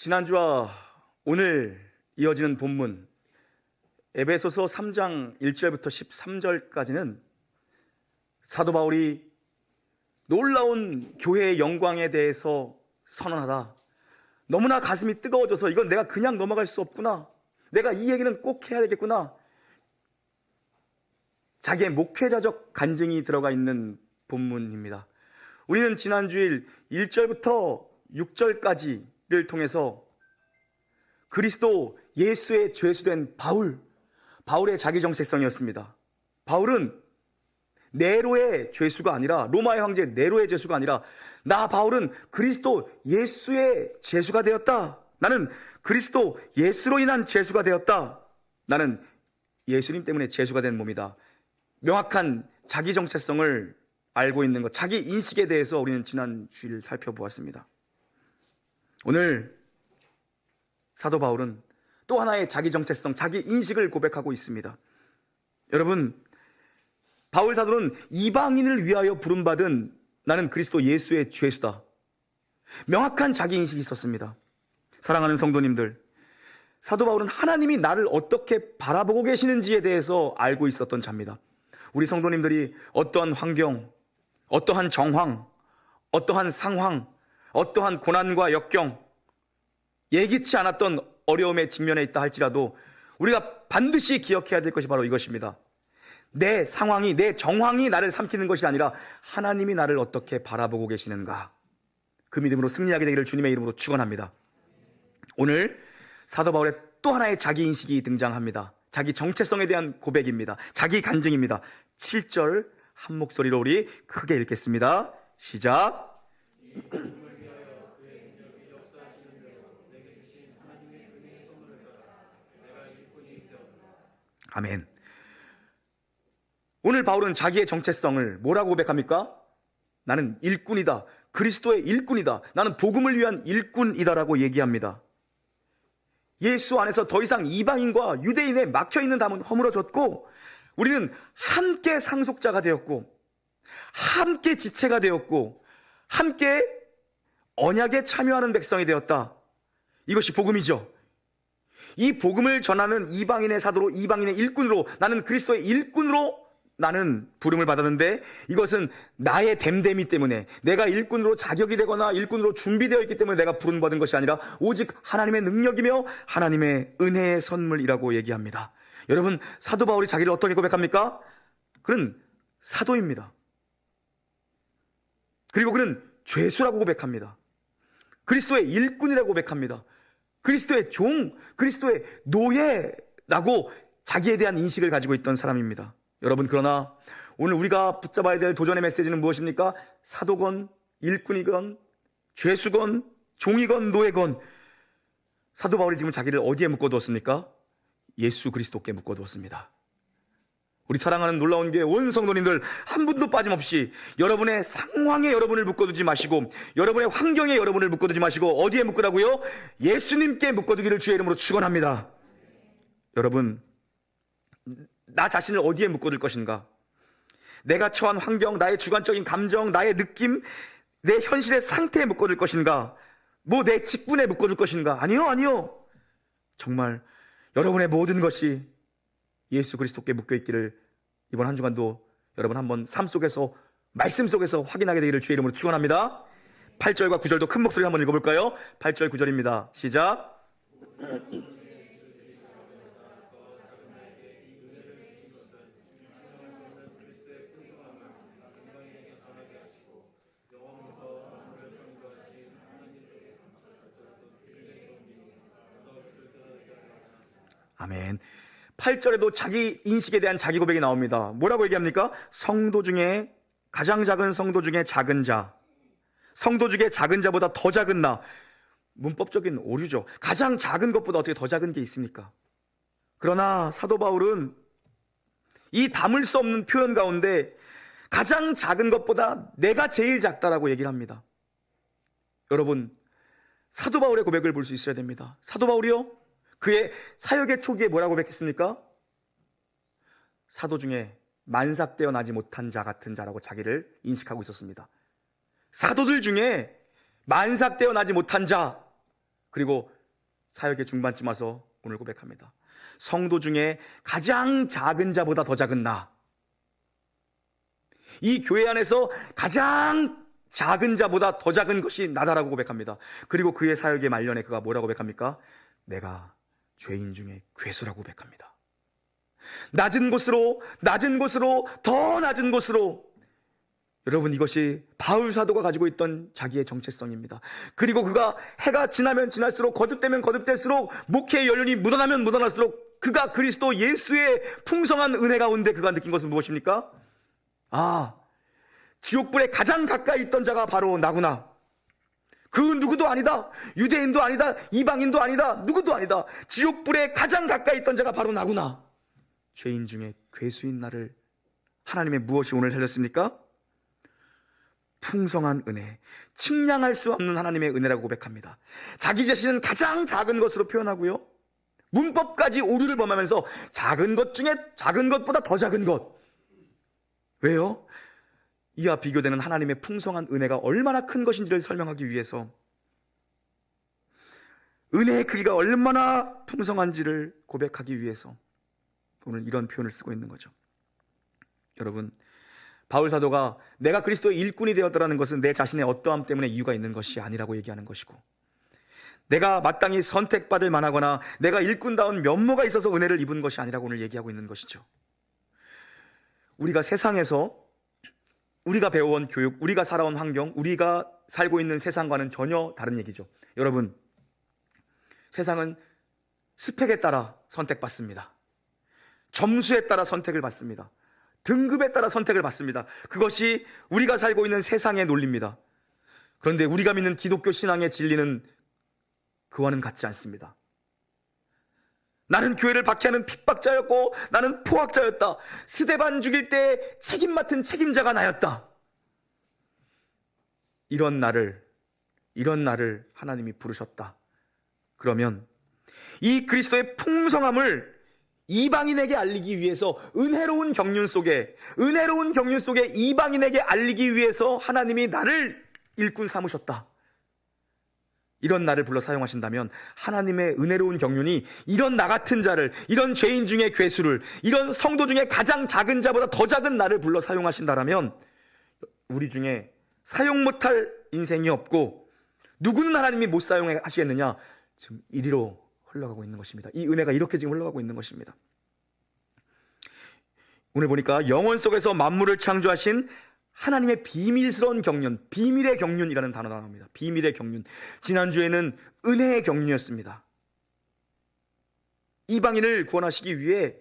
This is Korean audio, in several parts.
지난주와 오늘 이어지는 본문 에베소서 3장 1절부터 13절까지는 사도 바울이 놀라운 교회의 영광에 대해서 선언하다 너무나 가슴이 뜨거워져서 이건 내가 그냥 넘어갈 수 없구나, 내가 이 얘기는 꼭 해야 되겠구나, 자기의 목회자적 간증이 들어가 있는 본문입니다. 우리는 지난 주일 1절부터 6절까지를 통해서 그리스도 예수의 죄수된 바울의 자기 정체성이었습니다. 바울은 네로의 죄수가 아니라, 로마의 황제 네로의 죄수가 아니라, 나 바울은 그리스도 예수의 죄수가 되었다. 나는 그리스도 예수로 인한 죄수가 되었다. 나는 예수님 때문에 죄수가 된 몸이다. 명확한 자기 정체성을 알고 있는 것, 자기 인식에 대해서 우리는 지난 주일 살펴보았습니다. 오늘 사도 바울은 또 하나의 자기 정체성, 자기 인식을 고백하고 있습니다. 여러분, 바울 사도는 이방인을 위하여 부름받은 나는 그리스도 예수의 죄수다. 명확한 자기 인식이 있었습니다. 사랑하는 성도님들, 사도 바울은 하나님이 나를 어떻게 바라보고 계시는지에 대해서 알고 있었던 자입니다. 우리 성도님들이 어떠한 환경, 어떠한 정황, 어떠한 상황, 어떠한 고난과 역경, 예기치 않았던 어려움에 직면해 있다 할지라도 우리가 반드시 기억해야 될 것이 바로 이것입니다. 내 상황이, 내 정황이 나를 삼키는 것이 아니라 하나님이 나를 어떻게 바라보고 계시는가, 그 믿음으로 승리하게 되기를 주님의 이름으로 축원합니다. 오늘 사도 바울의 또 하나의 자기 인식이 등장합니다. 자기 정체성에 대한 고백입니다. 자기 간증입니다. 7절 한 목소리로 우리 크게 읽겠습니다. 시작. 아멘. 오늘 바울은 자기의 정체성을 뭐라고 고백합니까? 나는 일꾼이다. 그리스도의 일꾼이다. 나는 복음을 위한 일꾼이다라고 얘기합니다. 예수 안에서 더 이상 이방인과 유대인에 막혀있는 담은 허물어졌고, 우리는 함께 상속자가 되었고, 함께 지체가 되었고, 함께 언약에 참여하는 백성이 되었다. 이것이 복음이죠. 이 복음을 전하는 이방인의 사도로, 이방인의 일꾼으로, 나는 그리스도의 일꾼으로 나는 부름을 받았는데, 이것은 나의 됨됨이 때문에, 내가 일꾼으로 자격이 되거나 일꾼으로 준비되어 있기 때문에 내가 부름받은 것이 아니라 오직 하나님의 능력이며 하나님의 은혜의 선물이라고 얘기합니다. 여러분, 사도 바울이 자기를 어떻게 고백합니까? 그는 사도입니다. 그리고 그는 죄수라고 고백합니다. 그리스도의 일꾼이라고 고백합니다. 그리스도의 종, 그리스도의 노예라고 자기에 대한 인식을 가지고 있던 사람입니다. 여러분, 그러나 오늘 우리가 붙잡아야 될 도전의 메시지는 무엇입니까? 사도건, 일꾼이건, 죄수건, 종이건, 노예건, 사도 바울이 지금 자기를 어디에 묶어두었습니까? 예수 그리스도께 묶어두었습니다. 우리 사랑하는 놀라운 교회 온 성도님들, 한 분도 빠짐없이 여러분의 상황에 여러분을 묶어두지 마시고, 여러분의 환경에 여러분을 묶어두지 마시고, 어디에 묶으라고요? 예수님께 묶어두기를 주의 이름으로 축원합니다. 여러분, 나 자신을 어디에 묶어둘 것인가? 내가 처한 환경, 나의 주관적인 감정, 나의 느낌, 내 현실의 상태에 묶어둘 것인가? 내 직분에 묶어둘 것인가? 아니요. 정말 여러분의 모든 것이 예수 그리스도께 묶여있기를 이번 한 주간도 여러분 한번 삶 속에서, 말씀 속에서 확인하게 되기를 주의 이름으로 축원합니다. 8절과 9절도 큰 목소리로 한번 읽어볼까요? 8절 9절입니다. 시작. 아멘. 8절에도 자기 인식에 대한 자기 고백이 나옵니다. 뭐라고 얘기합니까? 성도 중에 가장 작은 성도 중에 작은 자, 성도 중에 작은 자보다 더 작은 나. 문법적인 오류죠. 가장 작은 것보다 어떻게 더 작은 게 있습니까? 그러나 사도 바울은 이 담을 수 없는 표현 가운데 가장 작은 것보다 내가 제일 작다라고 얘기를 합니다. 여러분, 사도 바울의 고백을 볼 수 있어야 됩니다. 사도 바울이요, 그의 사역의 초기에 뭐라고 고백했습니까? 사도 중에 만삭되어 나지 못한 자 같은 자라고 자기를 인식하고 있었습니다. 사도들 중에 만삭되어 나지 못한 자, 그리고 사역의 중반쯤 와서 오늘 고백합니다. 성도 중에 가장 작은 자보다 더 작은 나, 이 교회 안에서 가장 작은 자보다 더 작은 것이 나다라고 고백합니다. 그리고 그의 사역의 말년에 그가 뭐라고 고백합니까? 내가 죄인 중에 괴수라고 고백합니다. 낮은 곳으로 더 낮은 곳으로. 여러분, 이것이 바울 사도가 가지고 있던 자기의 정체성입니다. 그리고 그가 해가 지나면 지날수록, 거듭되면 거듭될수록, 목회의 연륜이 묻어나면 묻어날수록 그가 그리스도 예수의 풍성한 은혜 가운데 그가 느낀 것은 무엇입니까? 지옥불에 가장 가까이 있던 자가 바로 나구나. 그 누구도 아니다. 유대인도 아니다. 이방인도 아니다. 누구도 아니다. 지옥불에 가장 가까이 있던 자가 바로 나구나. 죄인 중에 괴수인 나를 하나님의 무엇이 오늘 살렸습니까? 풍성한 은혜, 측량할 수 없는 하나님의 은혜라고 고백합니다. 자기 자신은 가장 작은 것으로 표현하고요, 문법까지 오류를 범하면서 작은 것 중에 작은 것보다 더 작은 것. 왜요? 이와 비교되는 하나님의 풍성한 은혜가 얼마나 큰 것인지를 설명하기 위해서, 은혜의 크기가 얼마나 풍성한지를 고백하기 위해서 오늘 이런 표현을 쓰고 있는 거죠. 여러분, 바울 사도가 내가 그리스도의 일꾼이 되었다는 것은 내 자신의 어떠함 때문에 이유가 있는 것이 아니라고 얘기하는 것이고, 내가 마땅히 선택받을 만하거나 내가 일꾼다운 면모가 있어서 은혜를 입은 것이 아니라고 오늘 얘기하고 있는 것이죠. 우리가 세상에서 우리가 배워온 교육, 우리가 살아온 환경, 우리가 살고 있는 세상과는 전혀 다른 얘기죠. 여러분, 세상은 스펙에 따라 선택받습니다. 점수에 따라 선택을 받습니다. 등급에 따라 선택을 받습니다. 그것이 우리가 살고 있는 세상의 논리입니다. 그런데 우리가 믿는 기독교 신앙의 진리는 그와는 같지 않습니다. 나는 교회를 박해하는 핍박자였고 나는 포악자였다. 스데반 죽일 때 책임 맡은 책임자가 나였다. 이런 나를 하나님이 부르셨다. 그러면 이 그리스도의 풍성함을 이방인에게 알리기 위해서 은혜로운 경륜 속에 이방인에게 알리기 위해서 하나님이 나를 일꾼 삼으셨다. 이런 나를 불러 사용하신다면 하나님의 은혜로운 경륜이 이런 나 같은 자를, 이런 죄인 중에 괴수를, 이런 성도 중에 가장 작은 자보다 더 작은 나를 불러 사용하신다라면 우리 중에 사용 못할 인생이 없고, 누구는 하나님이 못 사용하시겠느냐? 지금 이리로 흘러가고 있는 것입니다. 이 은혜가 이렇게 지금 흘러가고 있는 것입니다. 오늘 보니까 영원 속에서 만물을 창조하신 하나님의 비밀스러운 경륜, 비밀의 경륜이라는 단어가 나옵니다. 비밀의 경륜. 지난주에는 은혜의 경륜이었습니다. 이방인을 구원하시기 위해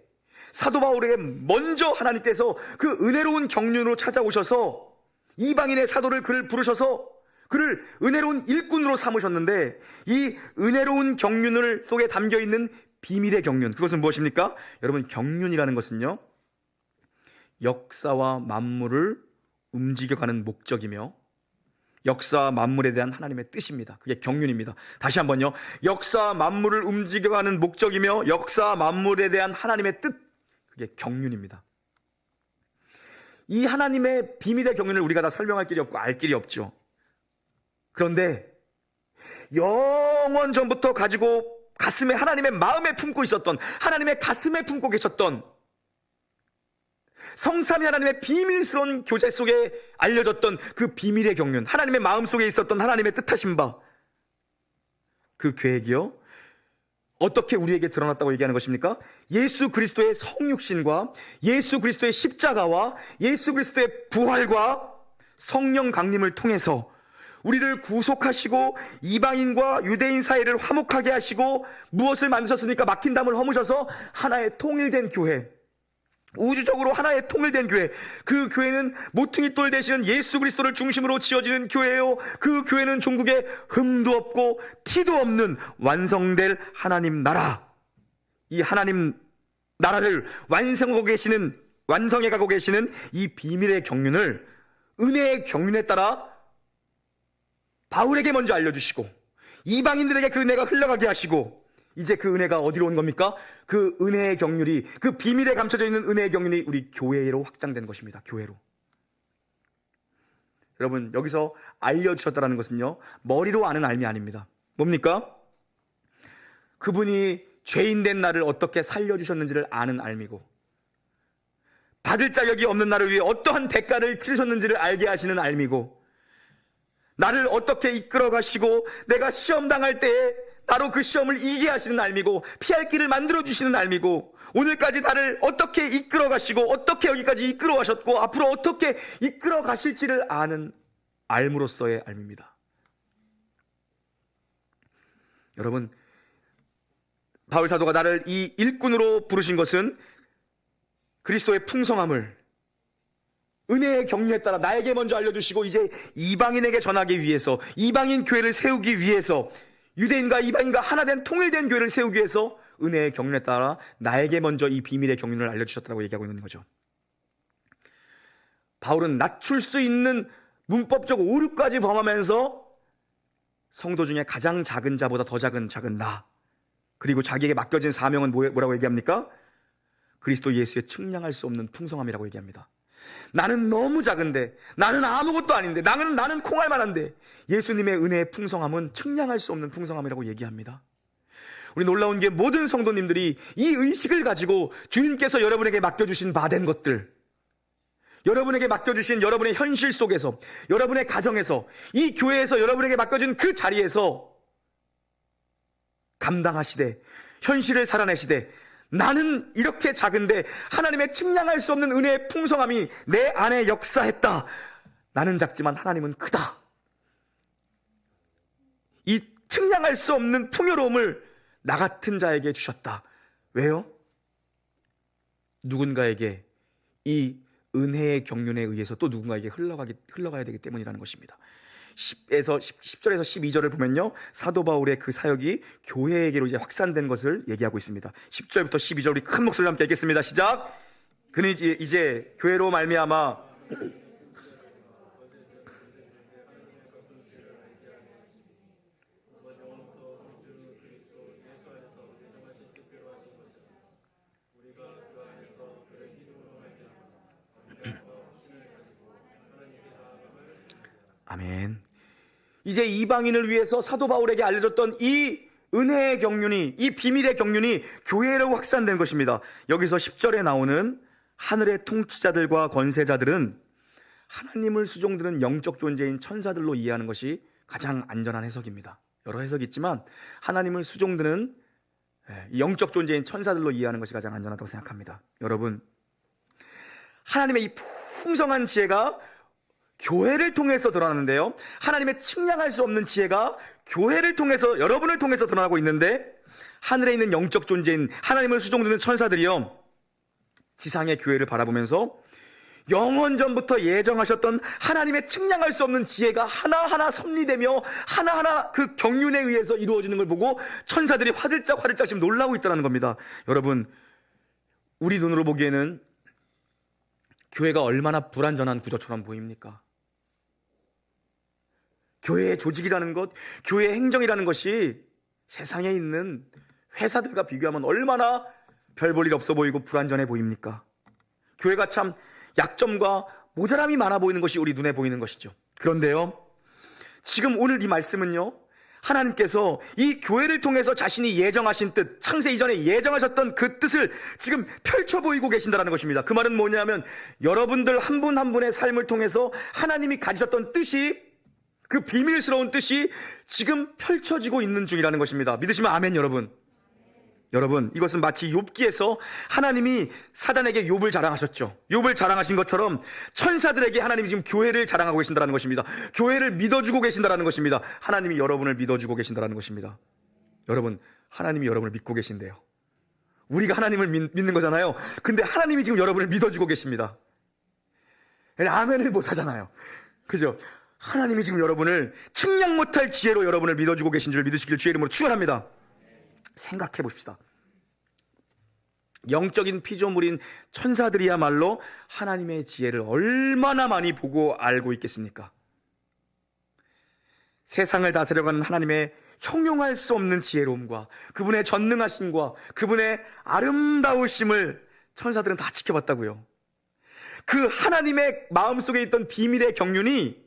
사도 바울에게 먼저 하나님께서 그 은혜로운 경륜으로 찾아오셔서 이방인의 사도를 그를 부르셔서 그를 은혜로운 일꾼으로 삼으셨는데, 이 은혜로운 경륜을 속에 담겨있는 비밀의 경륜, 그것은 무엇입니까? 여러분, 경륜이라는 것은요, 역사와 만물을 움직여가는 목적이며 역사와 만물에 대한 하나님의 뜻입니다. 그게 경륜입니다. 다시 한번요, 역사와 만물을 움직여가는 목적이며 역사와 만물에 대한 하나님의 뜻, 그게 경륜입니다. 이 하나님의 비밀의 경륜을 우리가 다 설명할 길이 없고 알 길이 없죠. 그런데 영원 전부터 가지고 가슴에, 하나님의 마음에 품고 있었던, 하나님의 가슴에 품고 계셨던 성삼위 하나님의 비밀스러운 교제 속에 알려졌던 그 비밀의 경륜, 하나님의 마음속에 있었던 하나님의 뜻하신 바, 그 계획이요, 어떻게 우리에게 드러났다고 얘기하는 것입니까? 예수 그리스도의 성육신과 예수 그리스도의 십자가와 예수 그리스도의 부활과 성령 강림을 통해서 우리를 구속하시고 이방인과 유대인 사이를 화목하게 하시고 무엇을 만드셨습니까? 막힌 담을 허무셔서 하나의 통일된 교회, 우주적으로 하나의 통일된 교회, 그 교회는 모퉁이 돌 되시는 예수 그리스도를 중심으로 지어지는 교회예요. 그 교회는 종국에 흠도 없고 티도 없는 완성될 하나님 나라, 이 하나님 나라를 완성해 가고 계시는 이 비밀의 경륜을 은혜의 경륜에 따라 바울에게 먼저 알려주시고 이방인들에게 그 은혜가 흘러가게 하시고, 이제 그 은혜가 어디로 온 겁니까? 그 은혜의 경륜이, 그 비밀에 감춰져 있는 은혜의 경륜이 우리 교회로 확장된 것입니다. 교회로. 여러분, 여기서 알려주셨다는 것은요, 머리로 아는 알미 아닙니다. 뭡니까? 그분이 죄인된 나를 어떻게 살려주셨는지를 아는 알미고, 받을 자격이 없는 나를 위해 어떠한 대가를 치르셨는지를 알게 하시는 알미고, 나를 어떻게 이끌어 가시고 내가 시험 당할 때에 나로 그 시험을 이기게 하시는 알미고, 피할 길을 만들어 주시는 알미고, 오늘까지 나를 어떻게 이끌어 가시고 어떻게 여기까지 이끌어 가셨고 앞으로 어떻게 이끌어 가실지를 아는 알므로서의 알미입니다. 여러분, 바울 사도가 나를 이 일꾼으로 부르신 것은 그리스도의 풍성함을 은혜의 경륜에 따라 나에게 먼저 알려주시고 이제 이방인에게 전하기 위해서, 이방인 교회를 세우기 위해서, 유대인과 이방인과 하나된 통일된 교회를 세우기 위해서 은혜의 경륜에 따라 나에게 먼저 이 비밀의 경륜을 알려주셨다고 얘기하고 있는 거죠. 바울은 낮출 수 있는 문법적 오류까지 범하면서 성도 중에 가장 작은 자보다 더 작은 나, 그리고 자기에게 맡겨진 사명은 뭐라고 얘기합니까? 그리스도 예수의 측량할 수 없는 풍성함이라고 얘기합니다. 나는 너무 작은데, 나는 아무것도 아닌데, 나는 콩알만한데 예수님의 은혜의 풍성함은 측량할 수 없는 풍성함이라고 얘기합니다. 우리 놀라운 게 모든 성도님들이 이 의식을 가지고 주님께서 여러분에게 맡겨주신 바된 것들, 여러분에게 맡겨주신 여러분의 현실 속에서, 여러분의 가정에서, 이 교회에서 여러분에게 맡겨진 그 자리에서 감당하시되 현실을 살아내시되, 나는 이렇게 작은데 하나님의 측량할 수 없는 은혜의 풍성함이 내 안에 역사했다. 나는 작지만 하나님은 크다. 이 측량할 수 없는 풍요로움을 나 같은 자에게 주셨다. 왜요? 누군가에게 이 은혜의 경륜에 의해서 또 누군가에게 흘러가야 되기 때문이라는 것입니다. 10절에서 12절을 보면요, 사도 바울의 그 사역이 교회에게로 이제 확산된 것을 얘기하고 있습니다. 10절부터 12절 우리 큰 목소리로 함께 읽겠습니다. 시작. 그는 이제 교회로 말미암아 아멘. 이제 이방인을 위해서 사도 바울에게 알려졌던 이 은혜의 경륜이, 이 비밀의 경륜이 교회로 확산된 것입니다. 여기서 10절에 나오는 하늘의 통치자들과 권세자들은 하나님을 수종드는 영적 존재인 천사들로 이해하는 것이 가장 안전한 해석입니다. 여러 해석이 있지만 하나님을 수종드는 영적 존재인 천사들로 이해하는 것이 가장 안전하다고 생각합니다. 여러분, 하나님의 이 풍성한 지혜가 교회를 통해서 드러나는데요, 하나님의 측량할 수 없는 지혜가 교회를 통해서, 여러분을 통해서 드러나고 있는데, 하늘에 있는 영적 존재인 하나님을 수종드는 천사들이요, 지상의 교회를 바라보면서 영원 전부터 예정하셨던 하나님의 측량할 수 없는 지혜가 하나하나 섭리되며 하나하나 그 경륜에 의해서 이루어지는 걸 보고 천사들이 화들짝 지금 놀라고 있다는 겁니다. 여러분, 우리 눈으로 보기에는 교회가 얼마나 불완전한 구조처럼 보입니까? 교회의 조직이라는 것, 교회의 행정이라는 것이 세상에 있는 회사들과 비교하면 얼마나 별 볼 일 없어 보이고 불완전해 보입니까? 교회가 참 약점과 모자람이 많아 보이는 것이 우리 눈에 보이는 것이죠. 그런데요, 지금 오늘 이 말씀은요, 하나님께서 이 교회를 통해서 자신이 예정하신 뜻, 창세 이전에 예정하셨던 그 뜻을 지금 펼쳐 보이고 계신다는 것입니다. 그 말은 뭐냐면 여러분들 한 분 한 분의 삶을 통해서 하나님이 가지셨던 뜻이, 그 비밀스러운 뜻이 지금 펼쳐지고 있는 중이라는 것입니다. 믿으시면 아멘. 여러분, 이것은 마치 욥기에서 하나님이 사단에게 욥을 자랑하셨죠. 욥을 자랑하신 것처럼 천사들에게 하나님이 지금 교회를 자랑하고 계신다는 것입니다. 교회를 믿어주고 계신다는 것입니다. 하나님이 여러분을 믿어주고 계신다는 것입니다. 여러분, 하나님이 여러분을 믿고 계신데요, 우리가 하나님을 믿는 거잖아요. 근데 하나님이 지금 여러분을 믿어주고 계십니다. 아멘을 못하잖아요. 그죠? 하나님이 지금 여러분을 측량 못할 지혜로 여러분을 믿어주고 계신 줄 믿으시길 주의 이름으로 축원합니다. 생각해 봅시다. 영적인 피조물인 천사들이야말로 하나님의 지혜를 얼마나 많이 보고 알고 있겠습니까? 세상을 다스려가는 하나님의 형용할 수 없는 지혜로움과 그분의 전능하심과 그분의 아름다우심을 천사들은 다 지켜봤다고요. 그 하나님의 마음속에 있던 비밀의 경륜이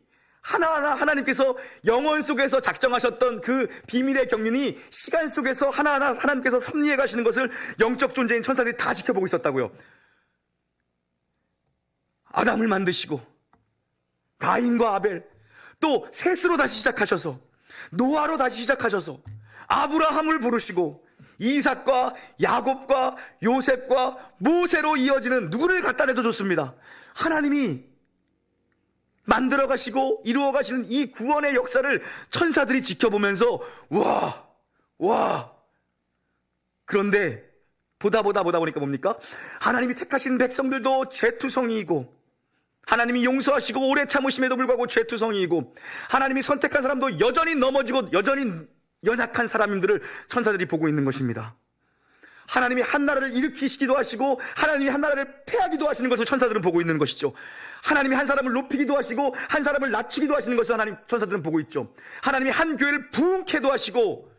하나하나 하나님께서 영원 속에서 작정하셨던 그 비밀의 경륜이 시간 속에서 하나하나 하나님께서 섭리해 가시는 것을 영적 존재인 천사들이 다 지켜보고 있었다고요. 아담을 만드시고 가인과 아벨, 또 셋으로 다시 시작하셔서 노아로 다시 시작하셔서 아브라함을 부르시고 이삭과 야곱과 요셉과 모세로 이어지는 누구를 갖다 대도 좋습니다. 하나님이 만들어 가시고 이루어 가시는 이 구원의 역사를 천사들이 지켜보면서 와. 그런데 보다 보니까 뭡니까? 하나님이 택하신 백성들도 죄투성이이고, 하나님이 용서하시고 오래 참으심에도 불구하고 죄투성이이고, 하나님이 선택한 사람도 여전히 넘어지고 여전히 연약한 사람들을 천사들이 보고 있는 것입니다. 하나님이 한 나라를 일으키시기도 하시고 하나님이 한 나라를 패하기도 하시는 것을 천사들은 보고 있는 것이죠. 하나님이 한 사람을 높이기도 하시고 한 사람을 낮추기도 하시는 것을 천사들은 보고 있죠. 하나님이 한 교회를 부흥케도 하시고,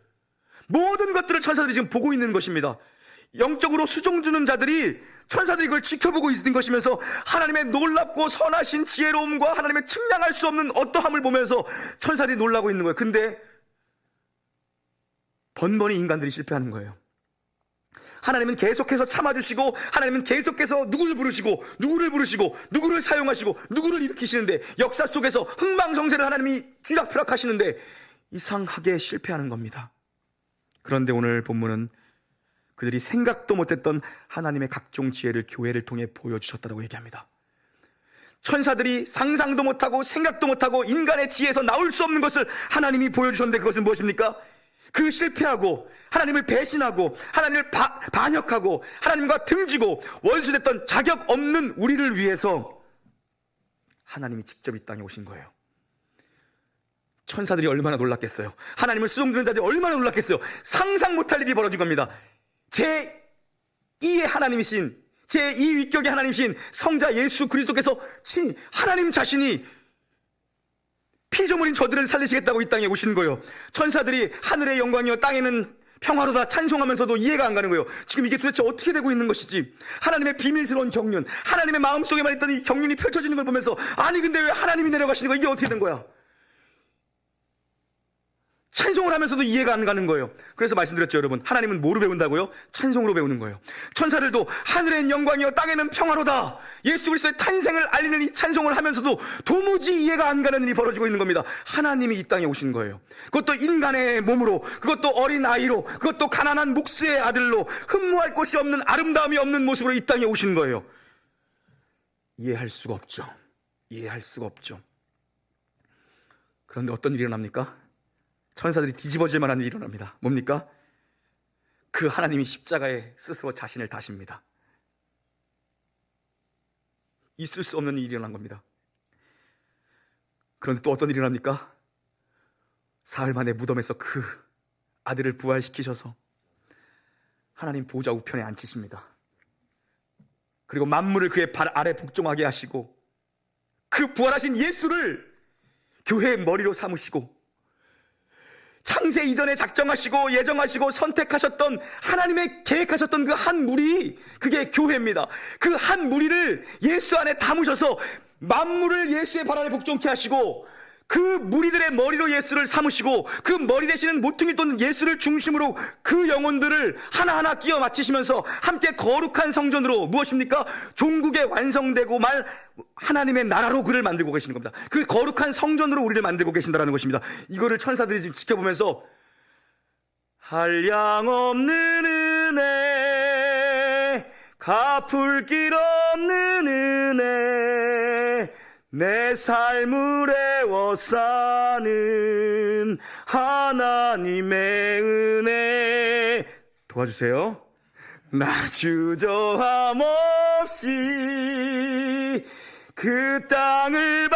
모든 것들을 천사들이 지금 보고 있는 것입니다. 영적으로 수종 주는 자들이 천사들이 그걸 지켜보고 있는 것이면서 하나님의 놀랍고 선하신 지혜로움과 하나님의 측량할 수 없는 어떠함을 보면서 천사들이 놀라고 있는 거예요. 근데 번번이 인간들이 실패하는 거예요. 하나님은 계속해서 참아주시고, 하나님은 계속해서 누구를 부르시고 누구를 사용하시고 누구를 일으키시는데, 역사 속에서 흥망성쇠를 하나님이 쥐락펴락 하시는데 이상하게 실패하는 겁니다. 그런데 오늘 본문은 그들이 생각도 못했던 하나님의 각종 지혜를 교회를 통해 보여주셨다고 얘기합니다. 천사들이 상상도 못하고 생각도 못하고 인간의 지혜에서 나올 수 없는 것을 하나님이 보여주셨는데, 그것은 무엇입니까? 그 실패하고 하나님을 배신하고 하나님을 반역하고 하나님과 등지고 원수됐던 자격 없는 우리를 위해서 하나님이 직접 이 땅에 오신 거예요. 천사들이 얼마나 놀랐겠어요. 하나님을 수종드는 자들이 얼마나 놀랐겠어요. 상상 못할 일이 벌어진 겁니다. 제2의 하나님이신, 제2 위격의 하나님이신 성자 예수 그리스도께서 하나님 자신이 피조물인 저들을 살리시겠다고 이 땅에 오신 거예요. 천사들이 하늘의 영광이요 땅에는 평화로다 찬송하면서도 이해가 안 가는 거예요. 지금 이게 도대체 어떻게 되고 있는 것이지? 하나님의 비밀스러운 경륜, 하나님의 마음속에만 있던 이 경륜이 펼쳐지는 걸 보면서, 아니 근데 왜 하나님이 내려가시는 거야? 이게 어떻게 된 거야? 찬송을 하면서도 이해가 안 가는 거예요. 그래서 말씀드렸죠, 여러분. 하나님은 뭐로 배운다고요? 찬송으로 배우는 거예요. 천사들도 하늘엔 영광이요 땅에는 평화로다, 예수 그리스도의 탄생을 알리는 이 찬송을 하면서도 도무지 이해가 안 가는 일이 벌어지고 있는 겁니다. 하나님이 이 땅에 오신 거예요. 그것도 인간의 몸으로, 그것도 어린 아이로, 그것도 가난한 목수의 아들로, 흠모할 곳이 없는 아름다움이 없는 모습으로 이 땅에 오신 거예요. 이해할 수가 없죠. 그런데 어떤 일이 일어납니까? 천사들이 뒤집어질 만한 일이 일어납니다. 뭡니까? 그 하나님이 십자가에 스스로 자신을 다십니다. 있을 수 없는 일이 일어난 겁니다. 그런데 또 어떤 일이 일어납니까? 사흘 만에 무덤에서 그 아들을 부활시키셔서 하나님 보좌 우편에 앉히십니다. 그리고 만물을 그의 발 아래 복종하게 하시고, 그 부활하신 예수를 교회의 머리로 삼으시고, 창세 이전에 작정하시고 예정하시고 선택하셨던, 하나님의 계획하셨던 그 한 무리, 그게 교회입니다. 그 한 무리를 예수 안에 담으셔서 만물을 예수의 발 아래 복종케 하시고, 그 무리들의 머리로 예수를 삼으시고, 그 머리 되시는 모퉁이 또는 예수를 중심으로 그 영혼들을 하나하나 끼워 맞추시면서 함께 거룩한 성전으로, 무엇입니까? 종국에 완성되고 말 하나님의 나라로 그를 만들고 계시는 겁니다. 그 거룩한 성전으로 우리를 만들고 계신다는 것입니다. 이거를 천사들이 지금 지켜보면서 한량없는 은혜, 갚을 길 없는 은혜, 내 삶을 애워싸는 하나님의 은혜, 도와주세요. 나 주저함 없이 그 땅을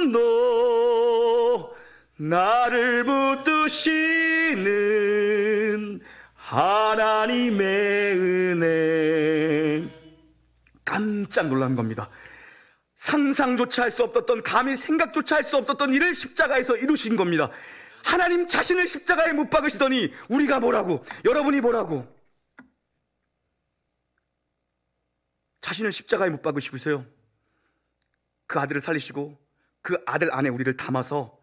밟음도 나를 붙드시는 하나님의 은혜. 깜짝 놀란 겁니다. 상상조차 할 수 없었던, 감히 생각조차 할 수 없었던 일을 십자가에서 이루신 겁니다. 하나님 자신을 십자가에 못 박으시더니 우리가 뭐라고, 여러분이 뭐라고? 자신을 십자가에 못 박으시고서요, 그 아들을 살리시고 그 그 아들 안에 우리를 담아서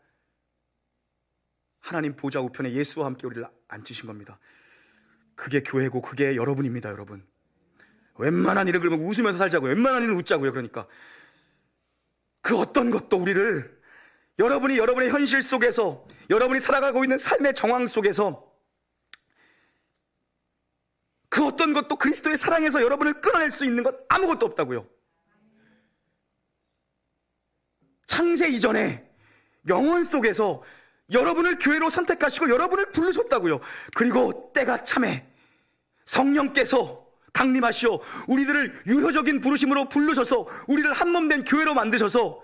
하나님 보좌 우편에 예수와 함께 우리를 앉히신 겁니다. 그게 교회고 그게 여러분입니다. 여러분, 웬만한 일을 그러면 웃으면서 살자고요. 웬만한 일은 웃자고요. 그러니까 그 어떤 것도 우리를, 여러분이 여러분의 현실 속에서, 여러분이 살아가고 있는 삶의 정황 속에서 그 어떤 것도 그리스도의 사랑에서 여러분을 끊어낼 수 있는 것 아무것도 없다고요. 창세 이전에 영원 속에서 여러분을 교회로 선택하시고 여러분을 부르셨다고요. 그리고 때가 참에 성령께서 강림하시어 우리들을 유효적인 부르심으로 부르셔서 우리를 한몸된 교회로 만드셔서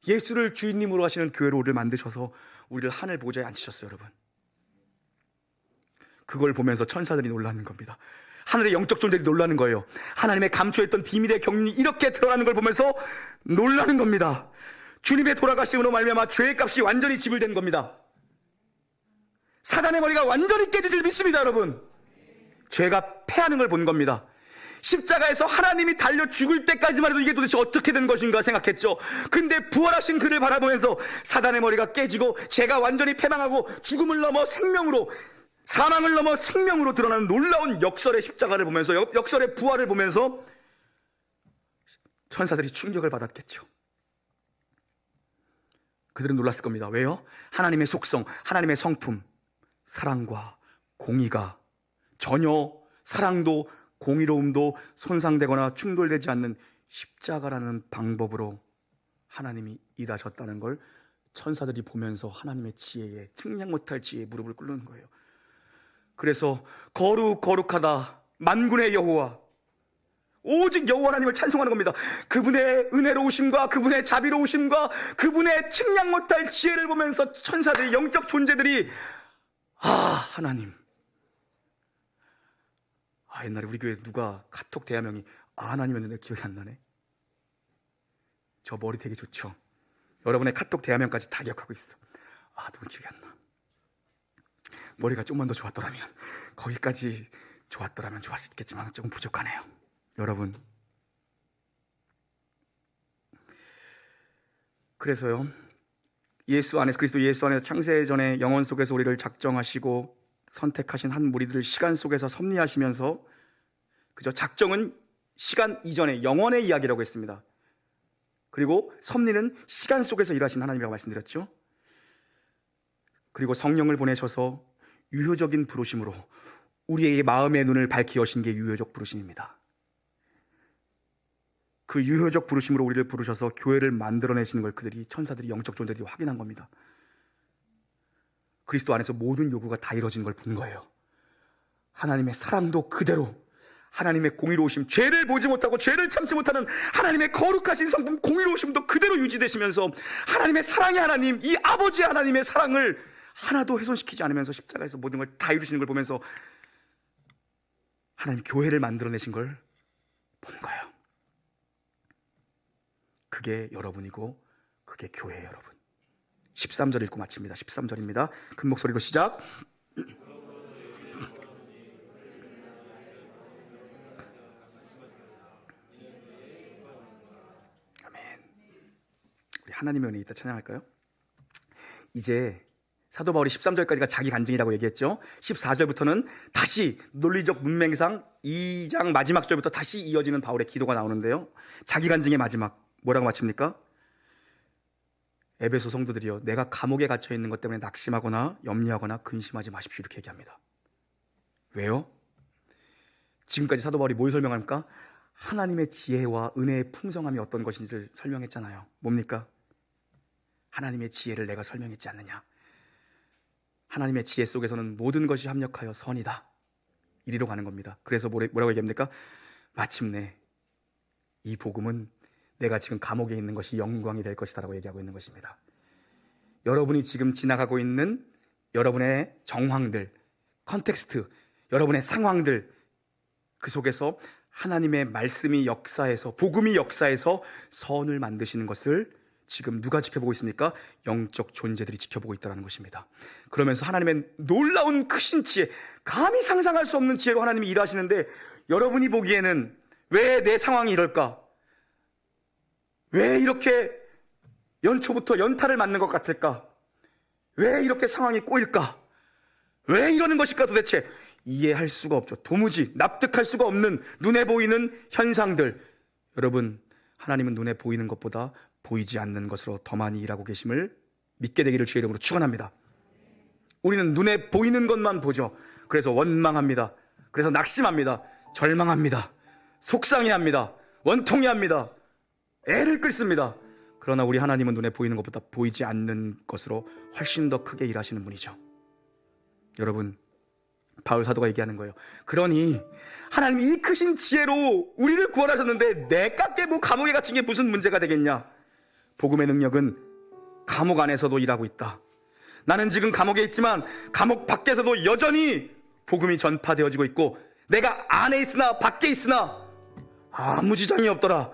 예수를 주인님으로 하시는 교회로 우리를 만드셔서 우리를 하늘 보좌에 앉히셨어요. 여러분, 그걸 보면서 천사들이 놀라는 겁니다. 하늘의 영적 존재들이 놀라는 거예요. 하나님의 감추했던 비밀의 경륜이 이렇게 드러나는 걸 보면서 놀라는 겁니다. 주님의 돌아가심으로 말미암아 죄의 값이 완전히 지불된 겁니다. 사단의 머리가 완전히 깨질 줄 믿습니다. 여러분, 죄가 패하는 걸 본 겁니다. 십자가에서 하나님이 달려 죽을 때까지만 해도 이게 도대체 어떻게 된 것인가 생각했죠. 근데 부활하신 그를 바라보면서 사단의 머리가 깨지고 죄가 완전히 패망하고 죽음을 넘어 생명으로, 사망을 넘어 생명으로 드러나는 놀라운 역설의 십자가를 보면서, 역설의 부활을 보면서 천사들이 충격을 받았겠죠. 그들은 놀랐을 겁니다. 왜요? 하나님의 속성, 하나님의 성품, 사랑과 공의가 전혀, 사랑도 공의로움도 손상되거나 충돌되지 않는 십자가라는 방법으로 하나님이 일하셨다는 걸 천사들이 보면서 하나님의 지혜에, 측량 못할 지혜에 무릎을 꿇는 거예요. 그래서 거룩하다 만군의 여호와, 오직 여호와 하나님을 찬송하는 겁니다. 그분의 은혜로우심과 그분의 자비로우심과 그분의 측량 못할 지혜를 보면서 천사들이, 영적 존재들이 하나님. 옛날에 우리 교회 누가 카톡 대화명이 하나님이었는데 기억이 안 나네. 저 머리 되게 좋죠. 여러분의 카톡 대화명까지 다 기억하고 있어. 누군 기억이 안 나. 머리가 좀만 더 좋았더라면, 거기까지 좋았더라면 좋았겠지만 조금 부족하네요. 여러분, 그래서요, 예수 안에서, 그리스도 예수 안에서 창세 전에 영원 속에서 우리를 작정하시고 선택하신 한 무리들을 시간 속에서 섭리하시면서, 그저 작정은 시간 이전의 영원의 이야기라고 했습니다. 그리고 섭리는 시간 속에서 일하신 하나님이라고 말씀드렸죠. 그리고 성령을 보내셔서 유효적인 부르심으로 우리의 마음의 눈을 밝히 여신 게 유효적 부르심입니다. 그 유효적 부르심으로 우리를 부르셔서 교회를 만들어내시는 걸 그들이, 천사들이, 영적 존재들이 확인한 겁니다. 그리스도 안에서 모든 요구가 다 이루어진 걸 본 거예요. 하나님의 사랑도 그대로, 하나님의 공의로우심, 죄를 보지 못하고 죄를 참지 못하는 하나님의 거룩하신 성품, 공의로우심도 그대로 유지되시면서 하나님의 사랑의 하나님, 이 아버지 하나님의 사랑을 하나도 훼손시키지 않으면서 십자가에서 모든 걸 다 이루시는 걸 보면서 하나님 교회를 만들어내신 걸 본 거예요. 그게 여러분이고 그게 교회예요. 여러분, 13절 읽고 마칩니다. 13절입니다. 큰 목소리로 시작. 아멘. 우리 하나님의 은혜 있다 찬양할까요? 이제 사도 바울이 13절까지가 자기 간증이라고 얘기했죠. 14절부터는 다시 논리적 문맹상 2장 마지막 절부터 다시 이어지는 바울의 기도가 나오는데요. 자기 간증의 마지막, 뭐라고 마칩니까? 에베소 성도들이여, 내가 감옥에 갇혀 있는 것 때문에 낙심하거나 염려하거나 근심하지 마십시오, 이렇게 얘기합니다. 왜요? 지금까지 사도 바울이 뭘 설명합니까? 하나님의 지혜와 은혜의 풍성함이 어떤 것인지를 설명했잖아요. 뭡니까? 하나님의 지혜를 내가 설명했지 않느냐. 하나님의 지혜 속에서는 모든 것이 합력하여 선이다, 이리로 가는 겁니다. 그래서 뭐라고 얘기합니까? 마침내 이 복음은 내가 지금 감옥에 있는 것이 영광이 될 것이다 라고 얘기하고 있는 것입니다. 여러분이 지금 지나가고 있는 여러분의 정황들, 컨텍스트, 여러분의 상황들, 그 속에서 하나님의 말씀이 역사해서, 복음이 역사해서 선을 만드시는 것을 지금 누가 지켜보고 있습니까? 영적 존재들이 지켜보고 있다는 것입니다. 그러면서 하나님의 놀라운 크신 지혜, 감히 상상할 수 없는 지혜로 하나님이 일하시는데, 여러분이 보기에는 왜 내 상황이 이럴까? 왜 이렇게 연초부터 연타를 맞는 것 같을까? 왜 이렇게 상황이 꼬일까? 왜 이러는 것일까 도대체? 이해할 수가 없죠. 도무지 납득할 수가 없는 눈에 보이는 현상들. 여러분, 하나님은 눈에 보이는 것보다 보이지 않는 것으로 더 많이 일하고 계심을 믿게 되기를 주의 이름으로 축원합니다. 우리는 눈에 보이는 것만 보죠. 그래서 원망합니다. 그래서 낙심합니다. 절망합니다. 속상해합니다. 원통해합니다. 애를 끌습니다. 그러나 우리 하나님은 눈에 보이는 것보다 보이지 않는 것으로 훨씬 더 크게 일하시는 분이죠. 여러분, 바울 사도가 얘기하는 거예요. 그러니 하나님이 이 크신 지혜로 우리를 구원하셨는데 내가 깨고 감옥에 갇힌 게 무슨 문제가 되겠냐? 복음의 능력은 감옥 안에서도 일하고 있다. 나는 지금 감옥에 있지만 감옥 밖에서도 여전히 복음이 전파되어지고 있고, 내가 안에 있으나 밖에 있으나 아무 지장이 없더라.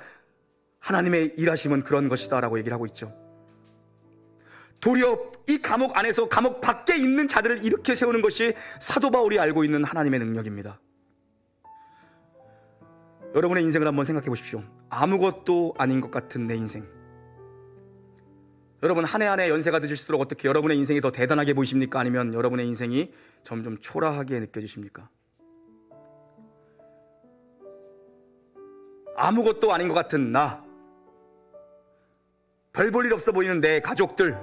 하나님의 일하심은 그런 것이다 라고 얘기를 하고 있죠. 도리어 이 감옥 안에서 감옥 밖에 있는 자들을 이렇게 세우는 것이 사도 바울이 알고 있는 하나님의 능력입니다. 여러분의 인생을 한번 생각해 보십시오. 아무것도 아닌 것 같은 내 인생. 여러분, 한 해 한 해 연세가 드실수록 어떻게 여러분의 인생이 더 대단하게 보이십니까? 아니면 여러분의 인생이 점점 초라하게 느껴지십니까? 아무것도 아닌 것 같은 나, 별 볼 일 없어 보이는 내 가족들,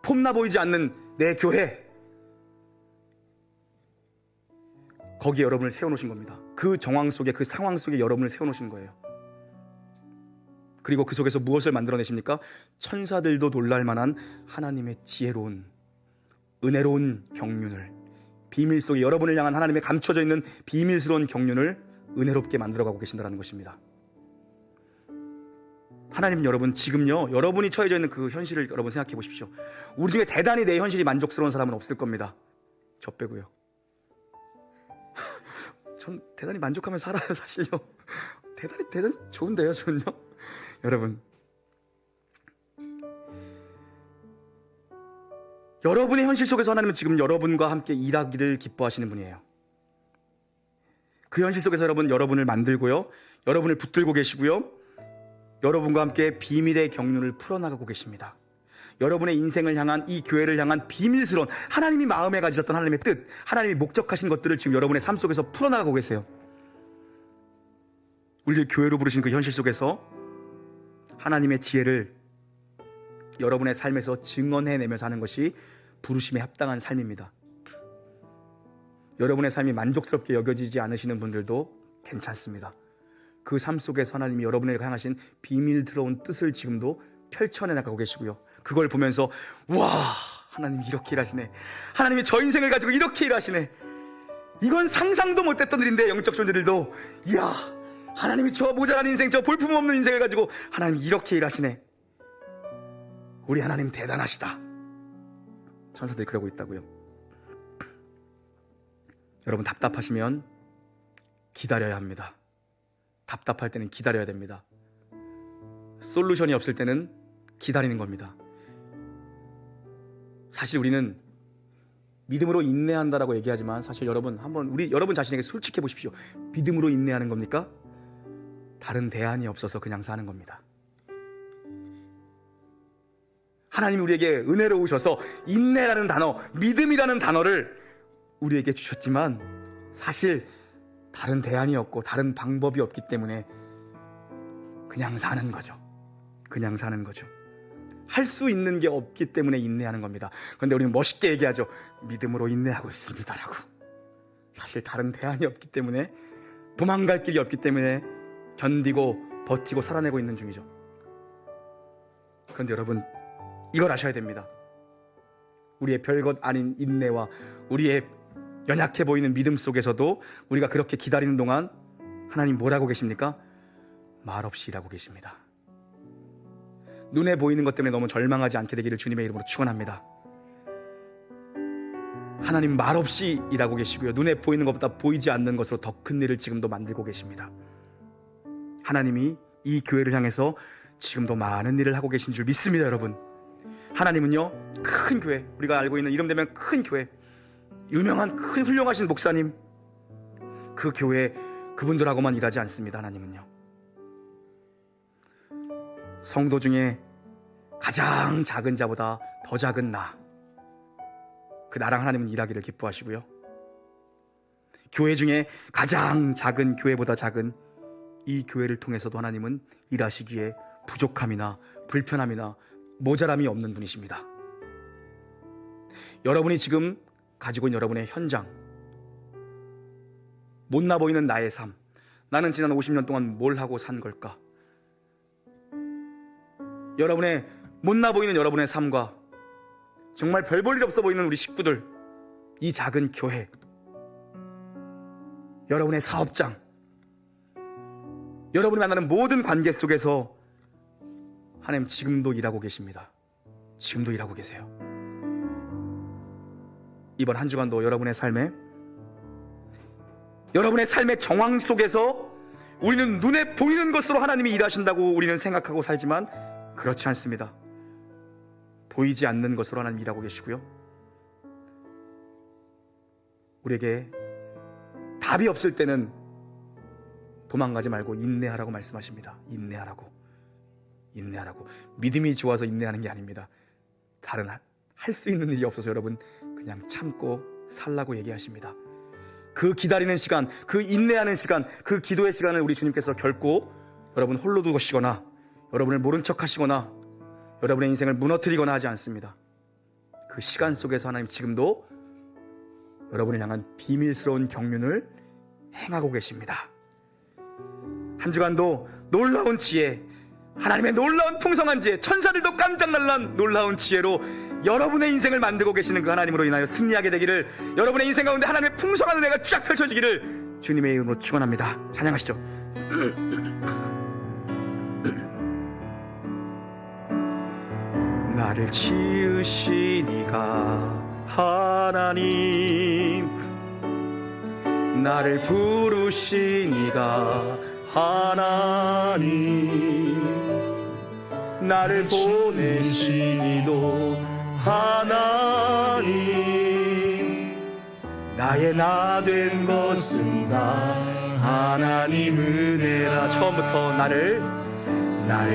폼나 보이지 않는 내 교회, 거기에 여러분을 세워놓으신 겁니다. 그 정황 속에, 그 상황 속에 여러분을 세워놓으신 거예요. 그리고 그 속에서 무엇을 만들어내십니까? 천사들도 놀랄 만한 하나님의 지혜로운, 은혜로운 경륜을, 비밀 속에 여러분을 향한 하나님의 감춰져 있는 비밀스러운 경륜을 은혜롭게 만들어가고 계신다는 것입니다. 하나님, 여러분 지금요, 여러분이 처해져 있는 그 현실을 여러분 생각해 보십시오. 우리 중에 대단히 내 현실이 만족스러운 사람은 없을 겁니다. 저 빼고요. 전 대단히 만족하며 살아요, 사실요. 대단히 좋은데요, 저는요. 여러분, 여러분의 현실 속에서 하나님은 지금 여러분과 함께 일하기를 기뻐하시는 분이에요. 그 현실 속에서 여러분을 만들고요, 여러분을 붙들고 계시고요, 여러분과 함께 비밀의 경륜을 풀어나가고 계십니다. 여러분의 인생을 향한, 이 교회를 향한 비밀스러운 하나님이 마음에 가지셨던 하나님의 뜻, 하나님이 목적하신 것들을 지금 여러분의 삶 속에서 풀어나가고 계세요. 우리를 교회로 부르신 그 현실 속에서 하나님의 지혜를 여러분의 삶에서 증언해내며 사는 것이 부르심에 합당한 삶입니다. 여러분의 삶이 만족스럽게 여겨지지 않으시는 분들도 괜찮습니다. 그 삶 속에서 하나님이 여러분에게 향하신 비밀스러운 뜻을 지금도 펼쳐내나가고 계시고요, 그걸 보면서 와, 하나님이 이렇게 일하시네, 하나님이 저 인생을 가지고 이렇게 일하시네, 이건 상상도 못했던 일인데, 영적 존재들도 이야, 하나님이 저 모자란 인생, 저 볼품없는 인생을 가지고 하나님이 이렇게 일하시네, 우리 하나님 대단하시다. 천사들이 그러고 있다고요. 여러분, 답답하시면 기다려야 합니다. 답답할 때는 기다려야 됩니다. 솔루션이 없을 때는 기다리는 겁니다. 사실 우리는 믿음으로 인내한다라고 얘기하지만, 사실 여러분, 한번 여러분 자신에게 솔직해 보십시오. 믿음으로 인내하는 겁니까? 다른 대안이 없어서 그냥 사는 겁니다. 하나님이 우리에게 은혜로우셔서 인내라는 단어, 믿음이라는 단어를 우리에게 주셨지만, 사실 다른 대안이 없고 다른 방법이 없기 때문에 그냥 사는 거죠. 그냥 사는 거죠. 할 수 있는 게 없기 때문에 인내하는 겁니다. 그런데 우리는 멋있게 얘기하죠. 믿음으로 인내하고 있습니다라고. 사실 다른 대안이 없기 때문에, 도망갈 길이 없기 때문에 견디고 버티고 살아내고 있는 중이죠. 그런데 여러분, 이걸 아셔야 됩니다. 우리의 별것 아닌 인내와 우리의 연약해 보이는 믿음 속에서도 우리가 그렇게 기다리는 동안 하나님 뭐라고 계십니까? 말없이 일하고 계십니다. 눈에 보이는 것 때문에 너무 절망하지 않게 되기를 주님의 이름으로 축원합니다. 하나님 말없이 일하고 계시고요, 눈에 보이는 것보다 보이지 않는 것으로 더 큰 일을 지금도 만들고 계십니다. 하나님이 이 교회를 향해서 지금도 많은 일을 하고 계신 줄 믿습니다. 여러분, 하나님은요, 큰 교회, 우리가 알고 있는 이름 되면 큰 교회, 유명한 큰 훌륭하신 목사님, 그 교회 그분들하고만 일하지 않습니다. 하나님은요, 성도 중에 가장 작은 자보다 더 작은 그 나랑 하나님은 일하기를 기뻐하시고요, 교회 중에 가장 작은 교회보다 작은 이 교회를 통해서도 하나님은 일하시기에 부족함이나 불편함이나 모자람이 없는 분이십니다. 여러분이 지금 가지고 있는 여러분의 현장, 못나 보이는 나의 삶, 나는 지난 50년 동안 뭘 하고 산 걸까? 여러분의 못나 보이는 여러분의 삶과 정말 별 볼 일 없어 보이는 우리 식구들, 이 작은 교회, 여러분의 사업장, 여러분이 만나는 모든 관계 속에서 하나님 지금도 일하고 계십니다. 지금도 일하고 계세요. 이번 한 주간도 여러분의 삶의 정황 속에서 우리는 눈에 보이는 것으로 하나님이 일하신다고 우리는 생각하고 살지만 그렇지 않습니다. 보이지 않는 것으로 하나님 일하고 계시고요, 우리에게 답이 없을 때는 도망가지 말고 인내하라고 말씀하십니다. 인내하라고. 믿음이 좋아서 인내하는 게 아닙니다. 다른 할 수 있는 일이 없어서 여러분 그냥 참고 살라고 얘기하십니다. 그 기다리는 시간, 그 인내하는 시간, 그 기도의 시간을 우리 주님께서 결코 여러분 홀로 두시거나 여러분을 모른 척 하시거나 여러분의 인생을 무너뜨리거나 하지 않습니다. 그 시간 속에서 하나님 지금도 여러분을 향한 비밀스러운 경륜을 행하고 계십니다. 한 주간도 놀라운 지혜, 하나님의 놀라운 풍성한 지혜, 천사들도 깜짝 놀란 놀라운 지혜로 여러분의 인생을 만들고 계시는 그 하나님으로 인하여 승리하게 되기를, 여러분의 인생 가운데 하나님의 풍성한 은혜가 쫙 펼쳐지기를 주님의 이름으로 축원합니다. 찬양하시죠. 나를 지으신 이가 하나님, 나를 부르신 이가 하나님, 나를 보내신 이도 하나님, 나의 나 된 것은 다 하나님 은혜라. 처음부터 나를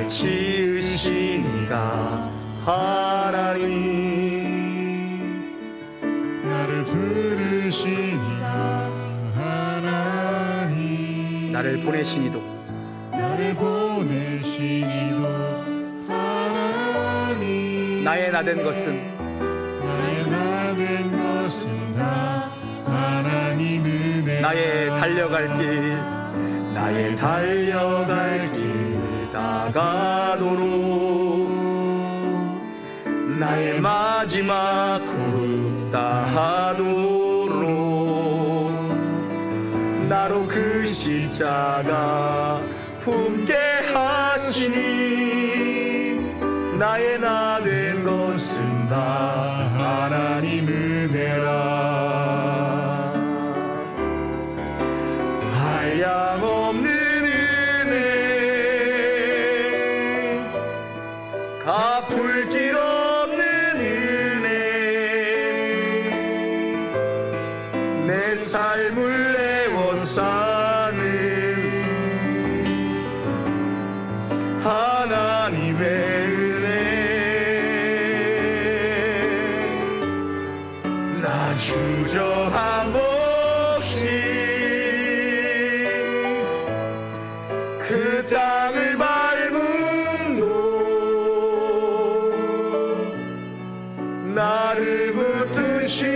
지으신 이가 하나님, 나를 부르신 이가 하나님, 나를 보내신 이도 하나님, 나의 나 된 것은 다 하나님 은혜, 나의 달려갈 길 다가도록, 나의 마지막 굽 다하도록, 나로 그 십자가 품게 하시니, 나의 나 된 것은 다 하나님 은혜라. 한량없는 은혜, 갚을 길 없는 은혜, 내 삶을 애워싸는 하나님의 은혜, 나 주저함 없이 그 땅을 밟음도 나를 붙드시는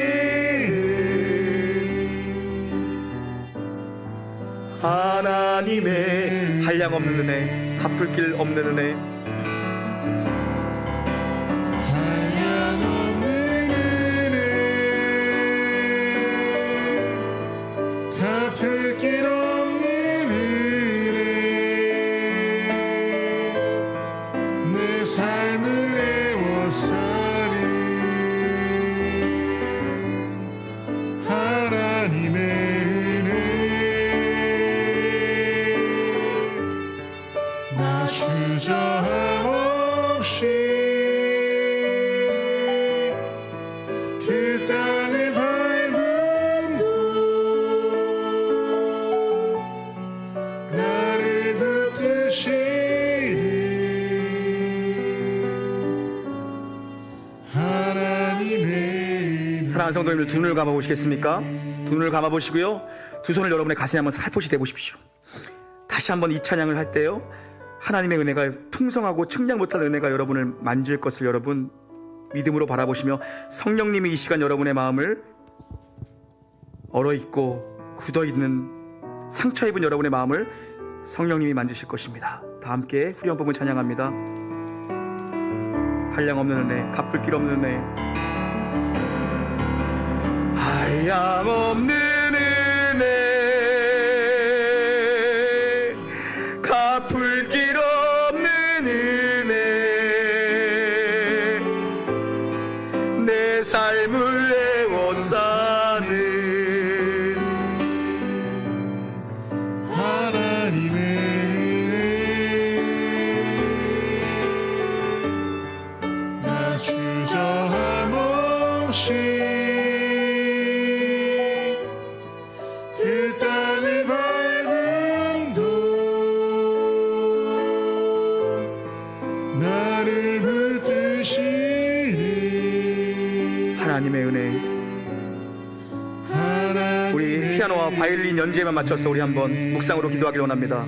하나님의 한량없는 은혜, 갚을 길 없는 은혜, 한량없는 은혜, 갚을 길 없는 은혜, 내 삶을 애워싸는 하나님의 은혜, 나 주저함 없이 그 땅을 밟음도 나를 붙드시는 사랑하는 성도님들, 두 눈을 감아보시겠습니까? 두 눈을 감아보시고요, 두 손을 여러분의 가슴에 한번 살포시 대보십시오. 다시 한번 이 찬양을 할 때요, 하나님의 은혜가, 풍성하고 측량 못한 은혜가 여러분을 만질 것을 여러분 믿음으로 바라보시며, 성령님이 이 시간 여러분의 마음을 얼어있고 굳어있는 상처 입은 여러분의 마음을 성령님이 만지실 것입니다. 다 함께 후렴법을 찬양합니다. 한량없는 은혜, 갚을 길 없는 은혜. 한량없는 은혜, 갚을 길 없는 은혜, 내 삶을 애워싸는 하나님의 은혜, 나 주저함 없이 그 땅을 밟음도 나를 붙드시니. 하나님의 은혜. 우리 피아노와 바이올린 연주에만 맞춰서 우리 한번 묵상으로 기도하기를 원합니다.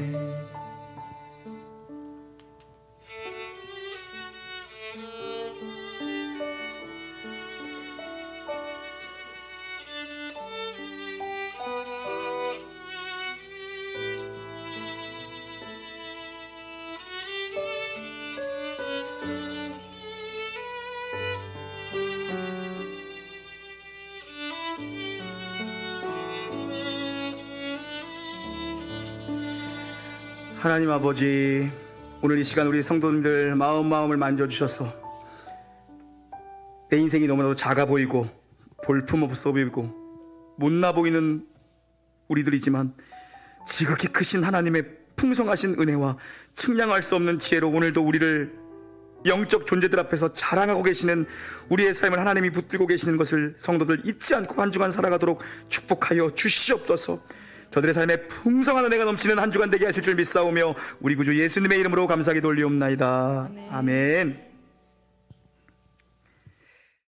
하나님 아버지, 오늘 이 시간 우리 성도님들 마음을 만져주셔서 내 인생이 너무나도 작아 보이고 볼품없어 보이고 못나 보이는 우리들이지만 지극히 크신 하나님의 풍성하신 은혜와 측량할 수 없는 지혜로 오늘도 우리를 영적 존재들 앞에서 자랑하고 계시는 우리의 삶을 하나님이 붙들고 계시는 것을 성도들 잊지 않고 한 주간 살아가도록 축복하여 주시옵소서. 저들의 삶에 풍성한 은혜가 넘치는 한 주간 되게 하실 줄 믿사오며 우리 구주 예수님의 이름으로 감사하게 돌리옵나이다. 아멘.